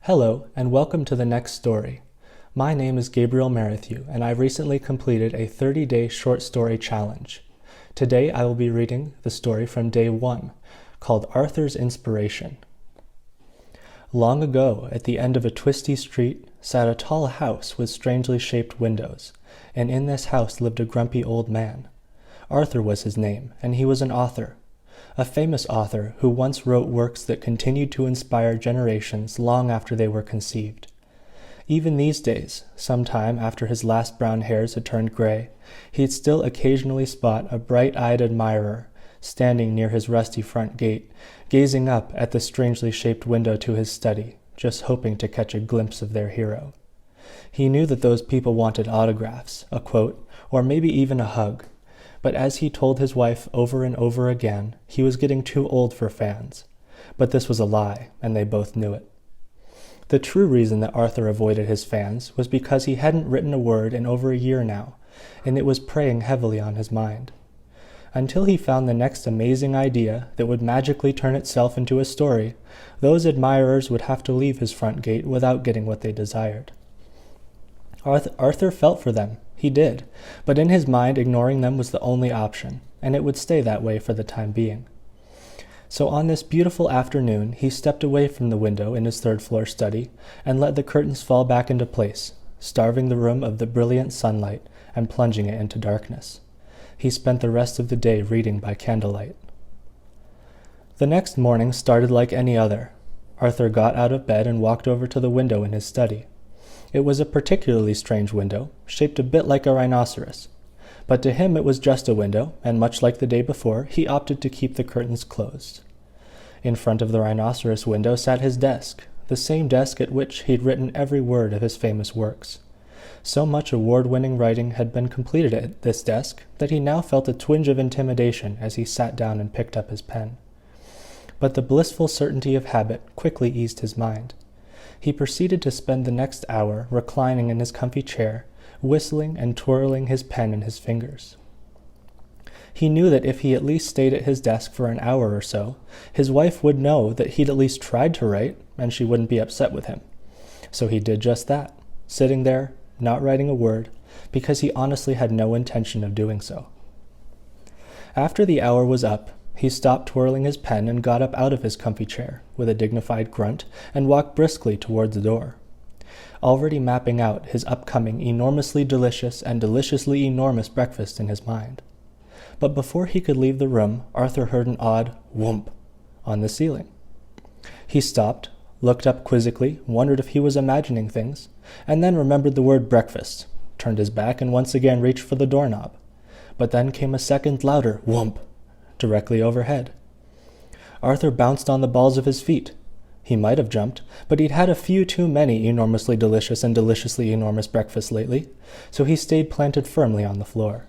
Hello, and welcome to the next story. My name is Gabriel Merrithew, and I recently completed a 30-day short story challenge. Today I will be reading the story from day 1, called Arthur's Inspiration. Long ago, at the end of a twisty street, sat a tall house with strangely shaped windows, and in this house lived a grumpy old man. Arthur was his name, and he was an author. A famous author who once wrote works that continued to inspire generations long after they were conceived. Even these days, some time after his last brown hairs had turned gray, he'd still occasionally spot a bright-eyed admirer standing near his rusty front gate, gazing up at the strangely shaped window to his study, just hoping to catch a glimpse of their hero. He knew that those people wanted autographs, a quote, or maybe even a hug. But as he told his wife over and over again, he was getting too old for fans. But this was a lie, and they both knew it. The true reason that Arthur avoided his fans was because he hadn't written a word in over a year now, and it was preying heavily on his mind. Until he found the next amazing idea that would magically turn itself into a story, those admirers would have to leave his front gate without getting what they desired. Arthur felt for them. He did, but in his mind ignoring them was the only option, and it would stay that way for the time being. So on this beautiful afternoon, he stepped away from the window in his third-floor study and let the curtains fall back into place, starving the room of the brilliant sunlight and plunging it into darkness. He spent the rest of the day reading by candlelight. The next morning started like any other. Arthur got out of bed and walked over to the window in his study. It was a particularly strange window, shaped a bit like a rhinoceros. But to him it was just a window, and much like the day before, he opted to keep the curtains closed. In front of the rhinoceros window sat his desk, the same desk at which he'd written every word of his famous works. So much award-winning writing had been completed at this desk that he now felt a twinge of intimidation as he sat down and picked up his pen. But the blissful certainty of habit quickly eased his mind. He proceeded to spend the next hour reclining in his comfy chair, whistling and twirling his pen in his fingers. He knew that if he at least stayed at his desk for an hour or so, his wife would know that he'd at least tried to write, and she wouldn't be upset with him. So he did just that, sitting there, not writing a word, because he honestly had no intention of doing so. After the hour was up, he stopped twirling his pen and got up out of his comfy chair, with a dignified grunt, and walked briskly towards the door, already mapping out his upcoming enormously delicious and deliciously enormous breakfast in his mind. But before he could leave the room, Arthur heard an odd whoomp on the ceiling. He stopped, looked up quizzically, wondered if he was imagining things, and then remembered the word breakfast, turned his back, and once again reached for the doorknob. But then came a second louder whoomp, directly overhead. Arthur bounced on the balls of his feet. He might have jumped, but he'd had a few too many enormously delicious and deliciously enormous breakfasts lately, so he stayed planted firmly on the floor.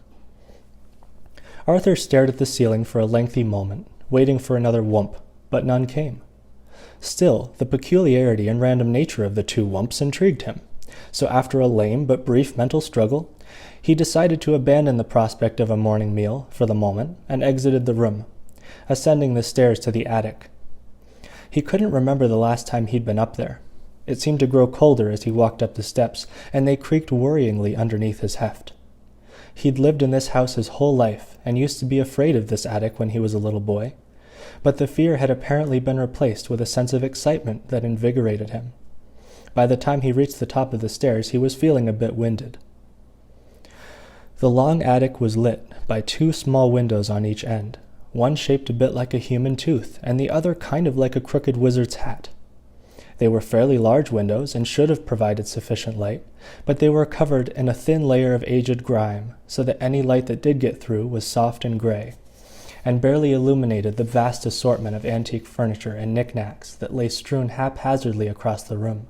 Arthur stared at the ceiling for a lengthy moment, waiting for another whoomp, but none came. Still, the peculiarity and random nature of the two whomps intrigued him, so after a lame but brief mental struggle, he decided to abandon the prospect of a morning meal for the moment and exited the room, ascending the stairs to the attic. He couldn't remember the last time he'd been up there. It seemed to grow colder as he walked up the steps, and they creaked worryingly underneath his heft. He'd lived in this house his whole life and used to be afraid of this attic when he was a little boy, but the fear had apparently been replaced with a sense of excitement that invigorated him. By the time he reached the top of the stairs, he was feeling a bit winded. The long attic was lit by two small windows on each end, one shaped a bit like a human tooth, and the other kind of like a crooked wizard's hat. They were fairly large windows and should have provided sufficient light, but they were covered in a thin layer of aged grime, so that any light that did get through was soft and gray, and barely illuminated the vast assortment of antique furniture and knickknacks that lay strewn haphazardly across the room.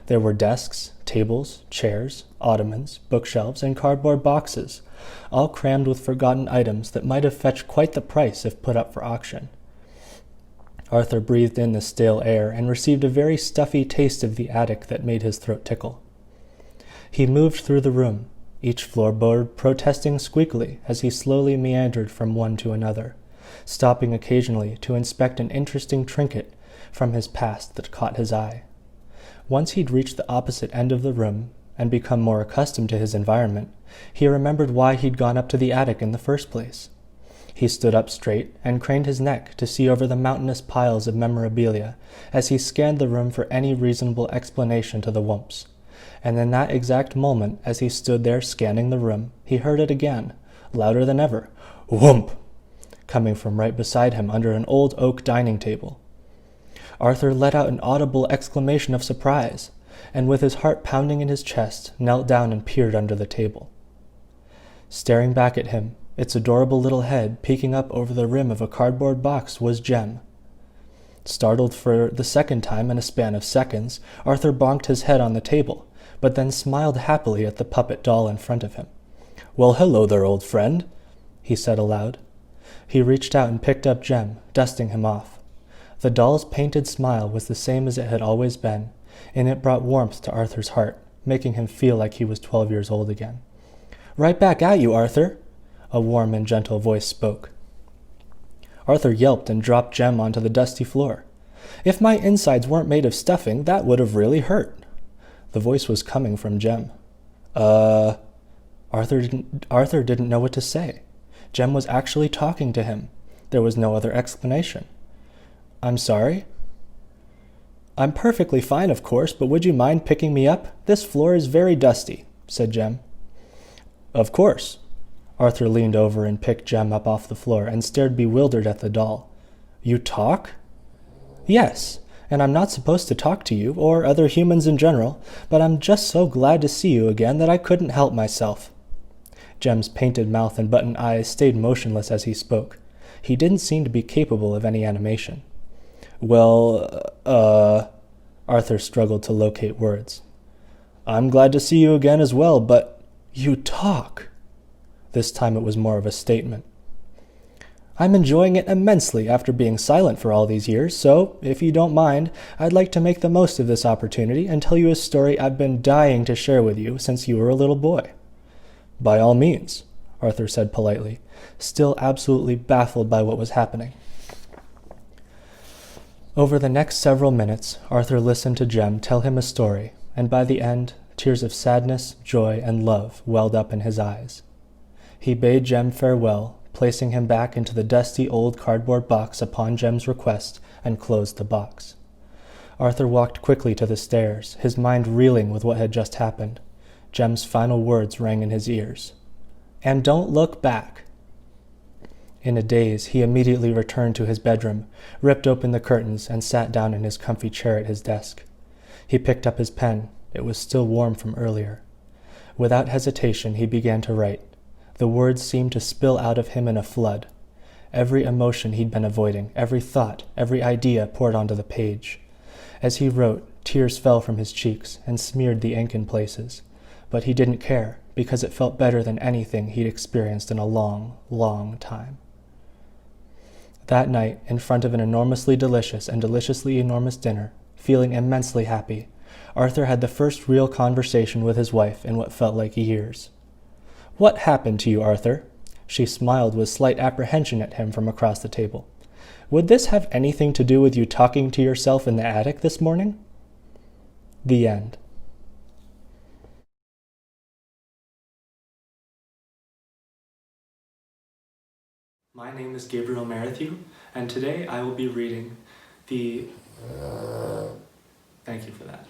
There were desks, tables, chairs, ottomans, bookshelves, and cardboard boxes, all crammed with forgotten items that might have fetched quite the price if put up for auction. Arthur breathed in the stale air and received a very stuffy taste of the attic that made his throat tickle. He moved through the room, each floorboard protesting squeakily as he slowly meandered from one to another, stopping occasionally to inspect an interesting trinket from his past that caught his eye. Once he'd reached the opposite end of the room and become more accustomed to his environment, he remembered why he'd gone up to the attic in the first place. He stood up straight and craned his neck to see over the mountainous piles of memorabilia as he scanned the room for any reasonable explanation to the Whumps. And in that exact moment, as he stood there scanning the room, he heard it again, louder than ever, "Whump!" coming from right beside him under an old oak dining table. Arthur let out an audible exclamation of surprise, and with his heart pounding in his chest, knelt down and peered under the table. Staring back at him, its adorable little head peeking up over the rim of a cardboard box, was Jem. Startled for the second time in a span of seconds, Arthur bonked his head on the table, but then smiled happily at the puppet doll in front of him. "Well, hello there, old friend," he said aloud. He reached out and picked up Jem, dusting him off. The doll's painted smile was the same as it had always been, and it brought warmth to Arthur's heart, making him feel like he was 12 years old again. "Right back at you, Arthur," a warm and gentle voice spoke. Arthur yelped and dropped Jem onto the dusty floor. "If my insides weren't made of stuffing, that would have really hurt." The voice was coming from Jem. Arthur didn't know what to say. Jem was actually talking to him. There was no other explanation. "I'm sorry?" "I'm perfectly fine, of course, but would you mind picking me up? This floor is very dusty," said Jem. "Of course." Arthur leaned over and picked Jem up off the floor and stared bewildered at the doll. "You talk?" "Yes, and I'm not supposed to talk to you, or other humans in general, but I'm just so glad to see you again that I couldn't help myself." Jem's painted mouth and button eyes stayed motionless as he spoke. He didn't seem to be capable of any animation. "Well, Arthur struggled to locate words. "I'm glad to see you again as well, but you talk." This time it was more of a statement. "I'm enjoying it immensely after being silent for all these years, so, if you don't mind, I'd like to make the most of this opportunity and tell you a story I've been dying to share with you since you were a little boy." "By all means," Arthur said politely, still absolutely baffled by what was happening. Over the next several minutes, Arthur listened to Jem tell him a story, and by the end, tears of sadness, joy, and love welled up in his eyes. He bade Jem farewell, placing him back into the dusty old cardboard box upon Jem's request, and closed the box. Arthur walked quickly to the stairs, his mind reeling with what had just happened. Jem's final words rang in his ears. "And don't look back." In a daze, he immediately returned to his bedroom, ripped open the curtains, and sat down in his comfy chair at his desk. He picked up his pen. It was still warm from earlier. Without hesitation, he began to write. The words seemed to spill out of him in a flood. Every emotion he'd been avoiding, every thought, every idea poured onto the page. As he wrote, tears fell from his cheeks and smeared the ink in places. But he didn't care, because it felt better than anything he'd experienced in a long, long time. That night, in front of an enormously delicious and deliciously enormous dinner, feeling immensely happy, Arthur had the first real conversation with his wife in what felt like years. "What happened to you, Arthur?" She smiled with slight apprehension at him from across the table. "Would this have anything to do with you talking to yourself in the attic this morning?" The end. My name is Gabriel Merrithew, and today I will be reading the... Thank you for that.